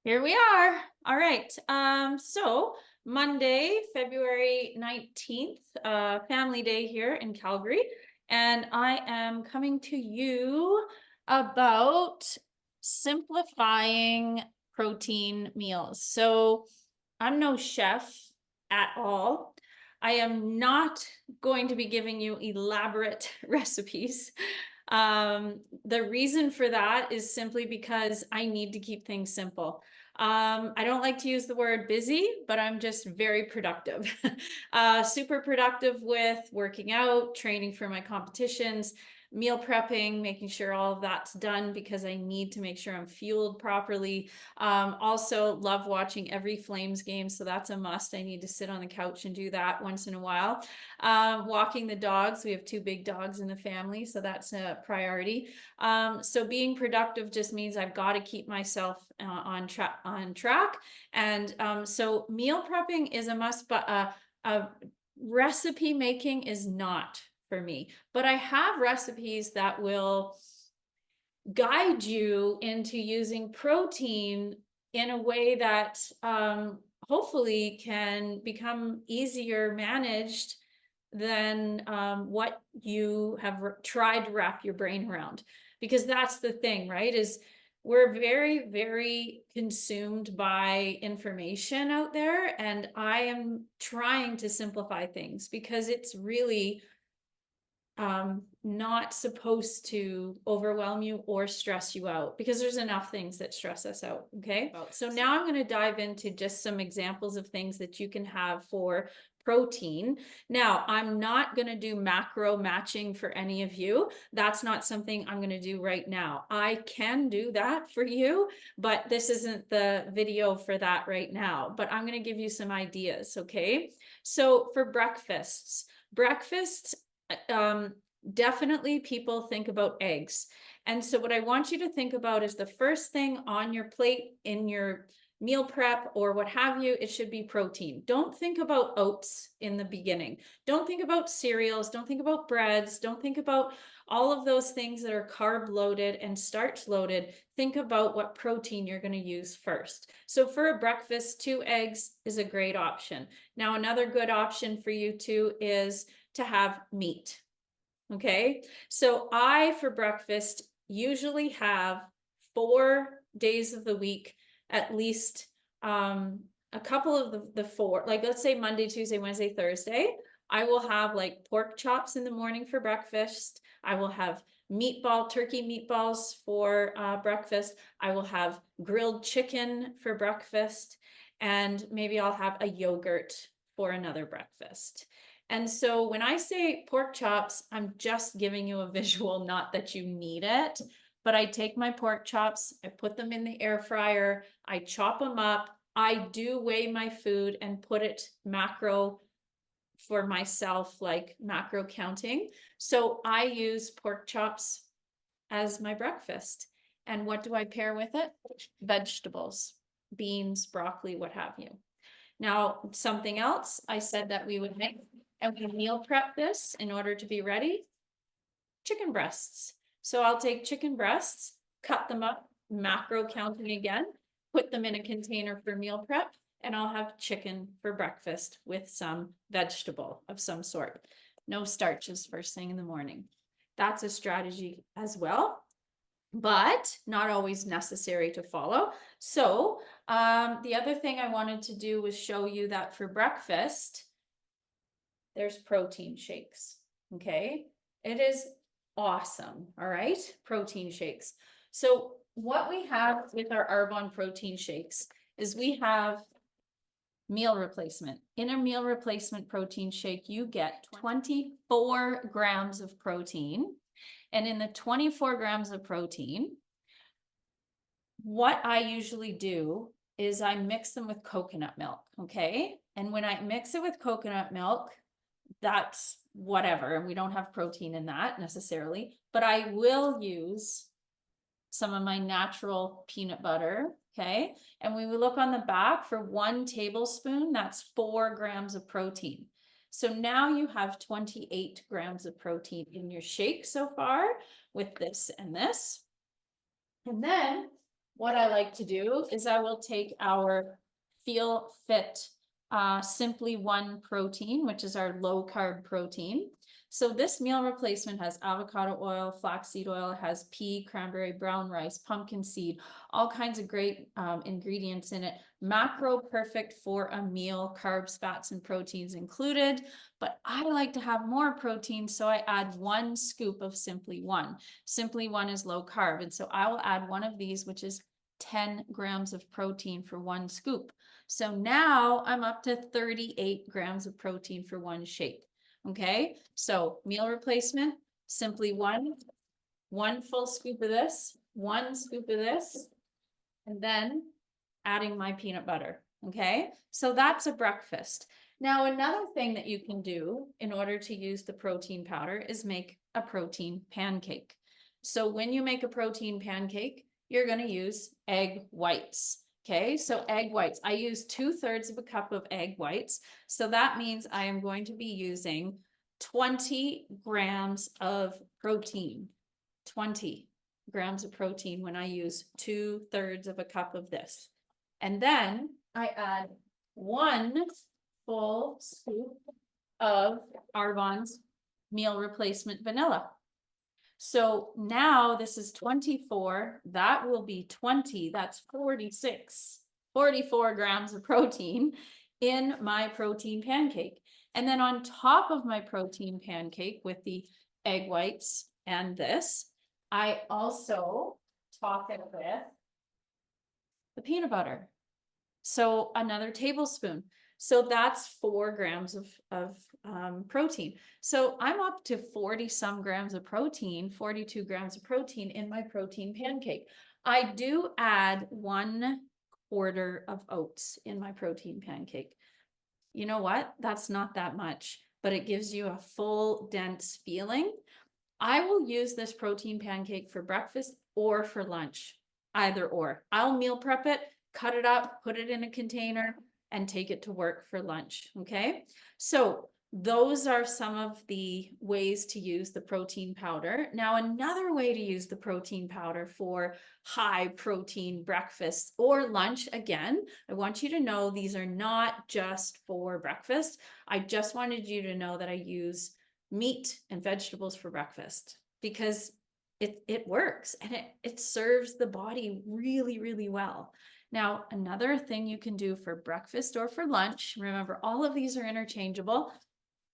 Here we are. All right. So Monday, February 19th, family day here in Calgary. And I am coming to you about simplifying protein meals. So I'm no chef at all. I am not going to be giving you elaborate recipes. The reason for that is simply because I need to keep things simple. I don't like to use the word busy, but I'm just very productive. Super productive with working out, training for my competitions, meal prepping, making sure all of that's done because I need to make sure I'm fueled properly. Also love watching every Flames game, so that's a must. I need to sit on the couch and do that once in a while. Walking the dogs. We have two big dogs in the family, so that's a priority. So being productive just means I've got to keep myself on track. And so meal prepping is a must, but recipe making is not for me. But I have recipes that will guide you into using protein in a way that hopefully can become easier managed than what you have tried to wrap your brain around. Because that's the thing, right? Is we're very, very consumed by information out there. And I am trying to simplify things because it's really not supposed to overwhelm you or stress you out because there's enough things that stress us out. Okay. So now I'm going to dive into just some examples of things that you can have for protein. Now, I'm not going to do macro matching for any of you. That's not something I'm going to do right now. I can do that for you, but this isn't the video for that right now. But I'm going to give you some ideas. Okay. So for breakfasts, definitely people think about eggs. And so what I want you to think about is the first thing on your plate in your meal prep or what have you, it should be protein. Don't think about oats in the beginning. Don't think about cereals. Don't think about breads. Don't think about all of those things that are carb loaded and starch loaded. Think about what protein you're going to use first. So for a breakfast, 2 eggs is a great option. Now, another good option for you too is to have meat. Okay. So I, for breakfast, usually have 4 days of the week, at least a couple of the 4, like let's say Monday, Tuesday, Wednesday, Thursday, I will have like pork chops in the morning for breakfast. I will have turkey meatballs for breakfast. I will have grilled chicken for breakfast. And maybe I'll have a yogurt for another breakfast. And so when I say pork chops, I'm just giving you a visual, not that you need it, but I take my pork chops, I put them in the air fryer, I chop them up, I do weigh my food and put it macro for myself, like macro counting. So I use pork chops as my breakfast. And what do I pair with it? Vegetables, beans, broccoli, what have you. Now, something else I said that we would make, and we meal prep this in order to be ready, chicken breasts. So I'll take chicken breasts, cut them up, macro counting again, put them in a container for meal prep, and I'll have chicken for breakfast with some vegetable of some sort. No starches first thing in the morning. That's a strategy as well, but not always necessary to follow. So the other thing I wanted to do was show you that for breakfast, there's protein shakes. Okay. It is awesome. All right. Protein shakes. So what we have with our Arbonne protein shakes is we have meal replacement. In a meal replacement protein shake, you get 24 grams of protein. And in the 24 grams of protein, what I usually do is I mix them with coconut milk. Okay. And when I mix it with coconut milk, that's whatever. And we don't have protein in that necessarily, but I will use some of my natural peanut butter. Okay. And when we look on the back, for 1 tablespoon, that's 4 grams of protein. So now you have 28 grams of protein in your shake so far with this and this. And then what I like to do is I will take our Feel Fit Simply One protein, which is our low carb protein. So this meal replacement has avocado oil, flaxseed oil, has pea, cranberry, brown rice, pumpkin seed, all kinds of great ingredients in it. Macro perfect for a meal, carbs, fats, and proteins included. But I like to have more protein, so I add 1 scoop of Simply One. Simply One is low carb, and so I will add one of these, which is 10 grams of protein for 1 scoop. So now I'm up to 38 grams of protein for 1 shake. Okay, so meal replacement, Simply one full scoop of this, 1 scoop of this, and then adding my peanut butter. Okay, so that's a breakfast. Now, another thing that you can do in order to use the protein powder is make a protein pancake. So when you make a protein pancake, you're going to use egg whites. Okay, so egg whites, I use 2/3 of a cup of egg whites. So that means I am going to be using 20 grams of protein. 20 grams of protein when I use 2/3 of a cup of this. And then I add 1 full scoop of Arbonne's meal replacement vanilla. So now this is 24, that will be 20, that's 46, 44 grams of protein in my protein pancake. And then on top of my protein pancake with the egg whites and this, I also top it with the peanut butter. So another tablespoon. So that's 4 grams of protein. So I'm up to 40 some grams of protein, 42 grams of protein in my protein pancake. I do add 1/4 of oats in my protein pancake. You know what? That's not that much, but it gives you a full, dense feeling. I will use this protein pancake for breakfast or for lunch, either or. I'll meal prep it, cut it up, put it in a container, and take it to work for lunch. Okay, so those are some of the ways to use the protein powder. Now, another way to use the protein powder for high protein breakfast or lunch, again, I want you to know these are not just for breakfast. I just wanted you to know that I use meat and vegetables for breakfast because it works and it serves the body really, really well. Now, another thing you can do for breakfast or for lunch, remember all of these are interchangeable,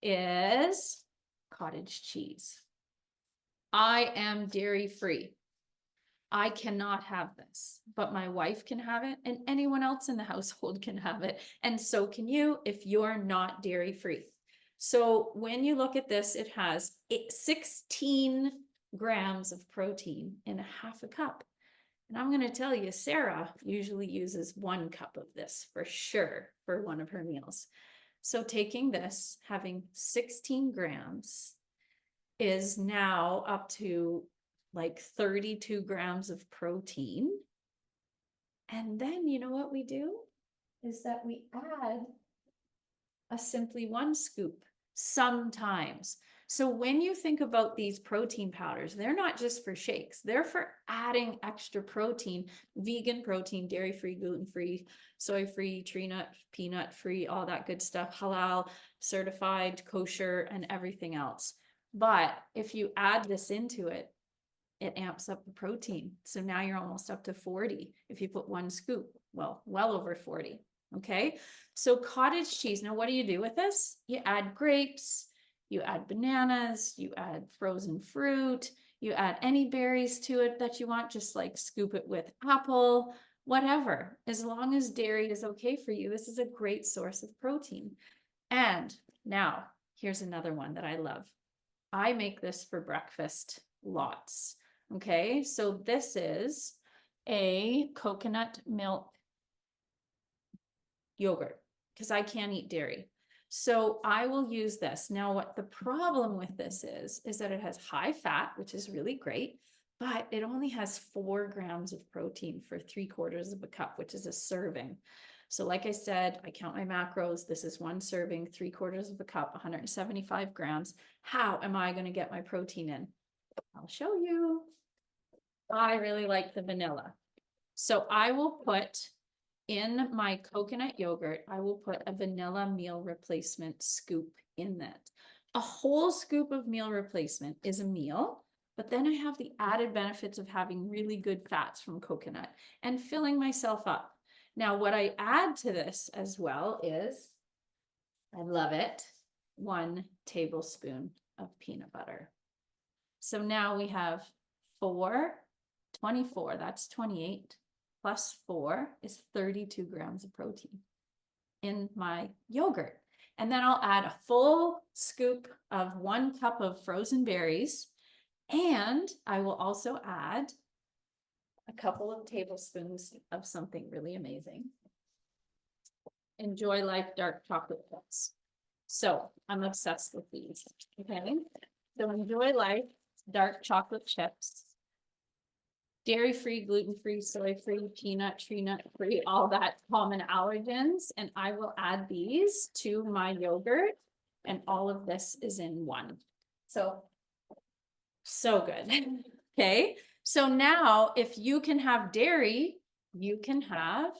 is cottage cheese. I am dairy free. I cannot have this, but my wife can have it and anyone else in the household can have it. And so can you if you're not dairy free. So when you look at this, it has 16 grams of protein in a half a cup. And I'm going to tell you, Sarah usually uses 1 cup of this for sure for one of her meals. So taking this, having 16 grams is now up to like 32 grams of protein. And then you know what we do is that we add a Simply One scoop sometimes. So when you think about these protein powders, they're not just for shakes, they're for adding extra protein, vegan protein, dairy-free, gluten-free, soy-free, tree nut, peanut-free, all that good stuff, halal, certified, kosher, and everything else. But if you add this into it, it amps up the protein. So now you're almost up to 40 if you put 1 scoop, well over 40. Okay, so cottage cheese. Now, what do you do with this? You add grapes, you add bananas, you add frozen fruit, you add any berries to it that you want, just like scoop it with apple, whatever. As long as dairy is okay for you, this is a great source of protein. And now, here's another one that I love. I make this for breakfast lots. Okay, so this is a coconut milk yogurt because I can't eat dairy. So I will use this. Now, what the problem with this is that it has high fat, which is really great, but it only has 4 grams of protein for 3/4 of a cup, which is a serving. So like I said, I count my macros. This is 1 serving, 3/4 of a cup, 175 grams. How am I going to get my protein in? I'll show you. I really like the vanilla. So I will put in my coconut yogurt, I will put a vanilla meal replacement scoop in that. A whole scoop of meal replacement is a meal, but then I have the added benefits of having really good fats from coconut and filling myself up. Now, what I add to this as well is, I love it, 1 tablespoon of peanut butter. So now we have 24, that's 28, plus 4 is 32 grams of protein in my yogurt. And then I'll add a full scoop of 1 cup of frozen berries. And I will also add a couple of tablespoons of something really amazing. Enjoy Life dark chocolate chips. So I'm obsessed with these. Okay. So Enjoy Life dark chocolate chips. Dairy-free, gluten-free, soy-free, peanut, tree nut-free, all that common allergens. And I will add these to my yogurt. And all of this is in one. So good. Okay. So now if you can have dairy, you can have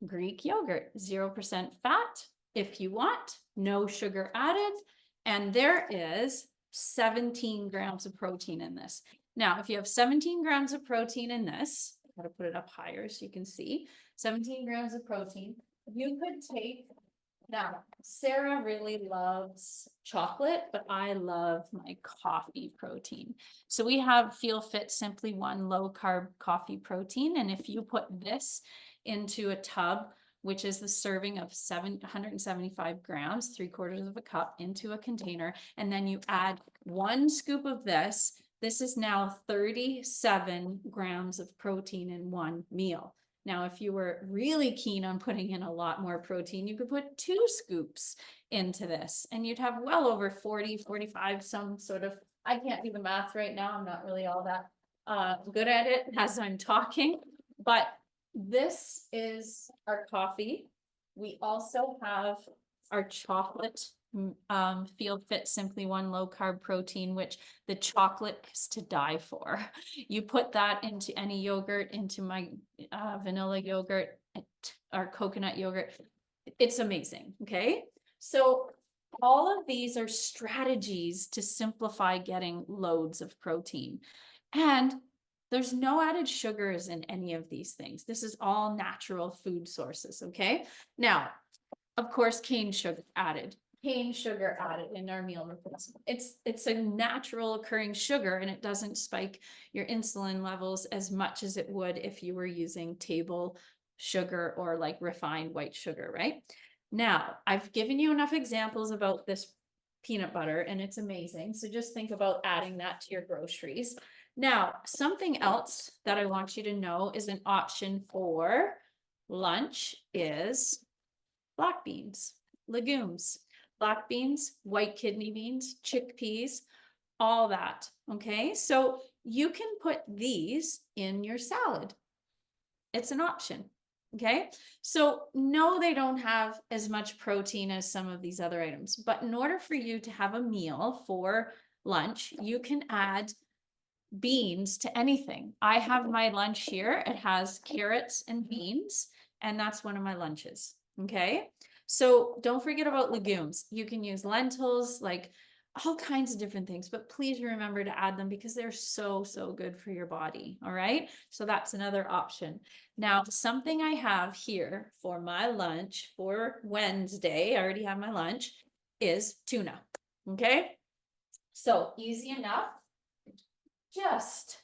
Greek yogurt, 0% fat if you want, no sugar added. And there is 17 grams of protein in this. Now, if you have 17 grams of protein in this, I've got to put it up higher so you can see, 17 grams of protein, you could take, now, Sarah really loves chocolate, but I love my coffee protein. So we have Feel Fit Simply One low carb coffee protein. And if you put this into a tub, which is the serving of 775 grams, 3/4 of a cup into a container, and then you add 1 scoop of this, this is now 37 grams of protein in 1 meal. Now, if you were really keen on putting in a lot more protein, you could put 2 scoops into this and you'd have well over 40, 45, some sort of, I can't do the math right now. I'm not really all that good at it as I'm talking, but this is our coffee. We also have our chocolate Feel Fit Simply One low carb protein, which the chocolate is to die for. You put that into any yogurt, into my vanilla yogurt or coconut yogurt. It's amazing. Okay. So all of these are strategies to simplify getting loads of protein. And there's no added sugars in any of these things. This is all natural food sources. Okay. Now, of course, cane sugar added in our meal replacement. It's a natural occurring sugar and it doesn't spike your insulin levels as much as it would if you were using table sugar or like refined white sugar, right? Now, I've given you enough examples about this peanut butter and it's amazing. So just think about adding that to your groceries. Now, something else that I want you to know is an option for lunch is black beans, legumes. Black beans, white kidney beans, chickpeas, all that. Okay, so you can put these in your salad. It's an option. Okay, so no, they don't have as much protein as some of these other items, but in order for you to have a meal for lunch, you can add beans to anything. I have my lunch here. It has carrots and beans, and that's one of my lunches. Okay. So don't forget about legumes. You can use lentils, like all kinds of different things, but please remember to add them because they're so good for your body. All right. So that's another option. Now, something I have here for my lunch for Wednesday, I already have my lunch, is tuna. Okay. So easy enough. Just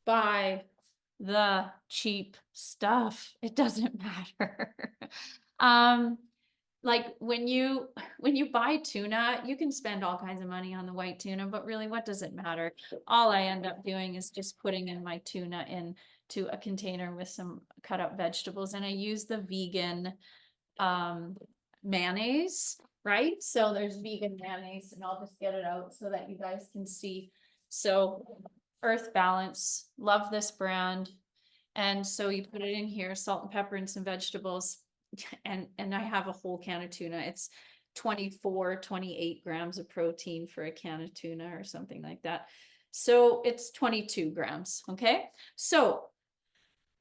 buy the cheap stuff. It doesn't matter. Like when you buy tuna, you can spend all kinds of money on the white tuna, but really, what does it matter? All I end up doing is just putting in my tuna into a container with some cut up vegetables, and I use the vegan mayonnaise, right? So there's vegan mayonnaise, and I'll just get it out so that you guys can see. So Earth Balance, love this brand. And so you put it in here, salt and pepper and some vegetables. And I have a whole can of tuna. It's 24, 28 grams of protein for a can of tuna or something like that. So it's 22 grams. Okay. So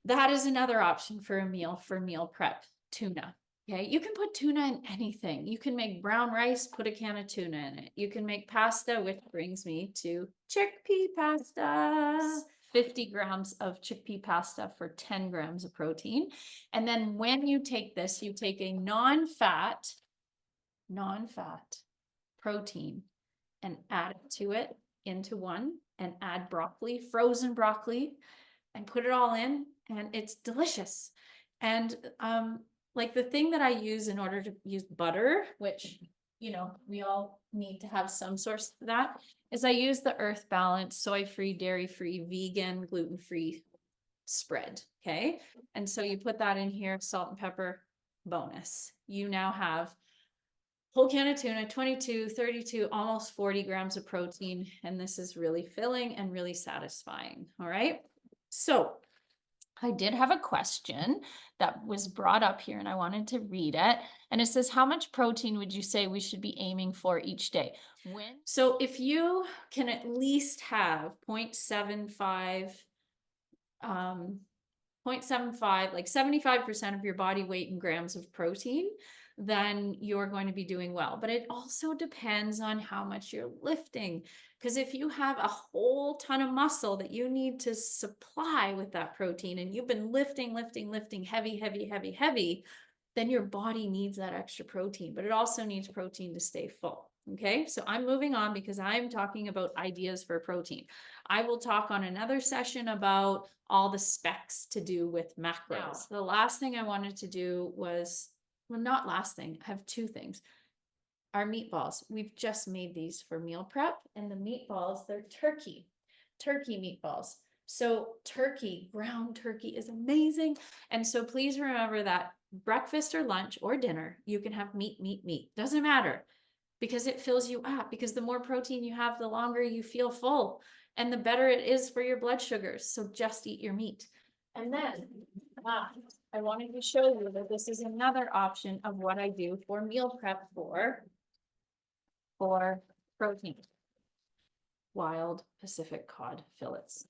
That is another option for a meal, for meal prep, tuna. Okay, you can put tuna in anything. You can make brown rice, put a can of tuna in it. You can make pasta, which brings me to chickpea pasta. 50 grams of chickpea pasta for 10 grams of protein. And then when you take this, you take a non-fat protein and add it to it into one, and add broccoli, frozen broccoli, and put it all in, and it's delicious. And like the thing that I use in order to use butter, which, you know, we all need to have some source of that, is I use the Earth Balance, soy-free, dairy-free, vegan, gluten-free spread. Okay. And so you put that in here, salt and pepper, bonus. You now have whole can of tuna, 22, 32, almost 40 grams of protein. And this is really filling and really satisfying. All right. So I did have a question that was brought up here and I wanted to read it. And it says, how much protein would you say we should be aiming for each day? So if you can at least have 0.75, 0.75, like 75% of your body weight in grams of protein, then you're going to be doing well. But it also depends on how much you're lifting. Because if you have a whole ton of muscle that you need to supply with that protein, and you've been lifting heavy, then your body needs that extra protein, but it also needs protein to stay full. Okay, so I'm moving on because I'm talking about ideas for protein. I will talk on another session about all the specs to do with macros. The last thing I wanted to do was, well, not last thing, I have two things. Our meatballs, we've just made these for meal prep, and the meatballs, they're turkey meatballs. So turkey, ground turkey is amazing. And so please remember that breakfast or lunch or dinner, you can have meat. Doesn't matter, because it fills you up, because the more protein you have, the longer you feel full and the better it is for your blood sugars. So just eat your meat. And then I wanted to show you that this is another option of what I do for meal prep for protein. Wild Pacific cod fillets.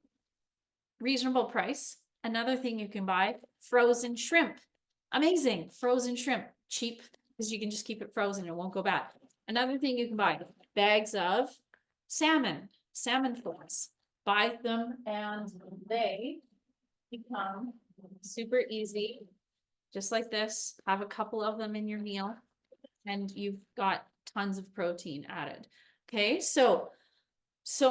Reasonable price. Another thing you can buy, frozen shrimp. Amazing, frozen shrimp. Cheap, because you can just keep it frozen, it won't go bad. Another thing you can buy, bags of salmon fillets. Buy them and they become super easy, just like this. Have a couple of them in your meal and you've got tons of protein added. Okay, so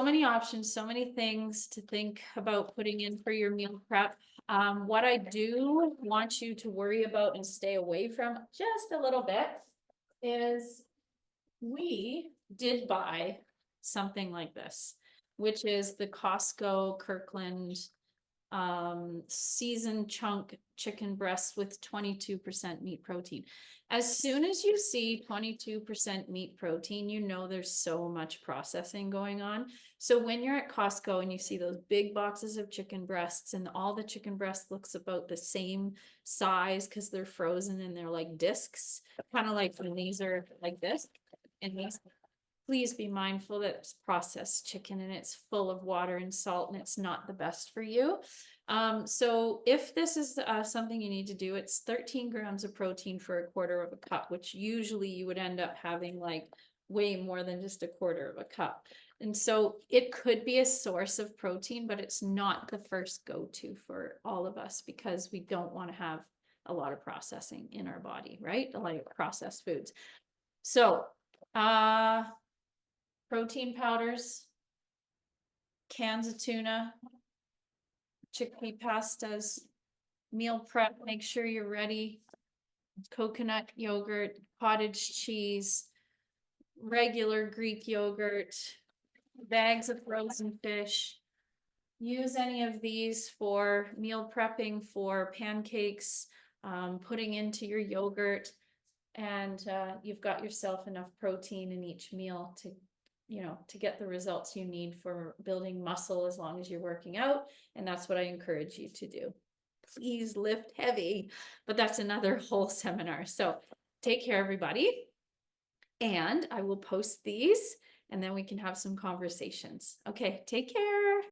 many options, so many things to think about putting in for your meal prep. What I do want you to worry about and stay away from just a little bit is we did buy something like this, which is the Costco Kirkland seasoned chunk chicken breast with 22% meat protein. As soon as you see 22% meat protein, you know there's so much processing going on. So when you're at Costco and you see those big boxes of chicken breasts and all the chicken breast looks about the same size because they're frozen and they're like discs, kind of like when these are like this, and these, please be mindful that it's processed chicken and it's full of water and salt and it's not the best for you. So if this is something you need to do, it's 13 grams of protein for a quarter of a cup, which usually you would end up having like way more than just a quarter of a cup. And so it could be a source of protein, but it's not the first go-to for all of us because we don't want to have a lot of processing in our body, right? Like processed foods. So, protein powders, cans of tuna, chickpea pastas, meal prep, make sure you're ready. Coconut yogurt, cottage cheese, regular Greek yogurt, bags of frozen fish. Use any of these for meal prepping, for pancakes, putting into your yogurt, and you've got yourself enough protein in each meal to, you know, to get the results you need for building muscle as long as you're working out. And that's what I encourage you to do. Please lift heavy, but that's another whole seminar. So take care, everybody. And I will post these and then we can have some conversations. Okay, take care.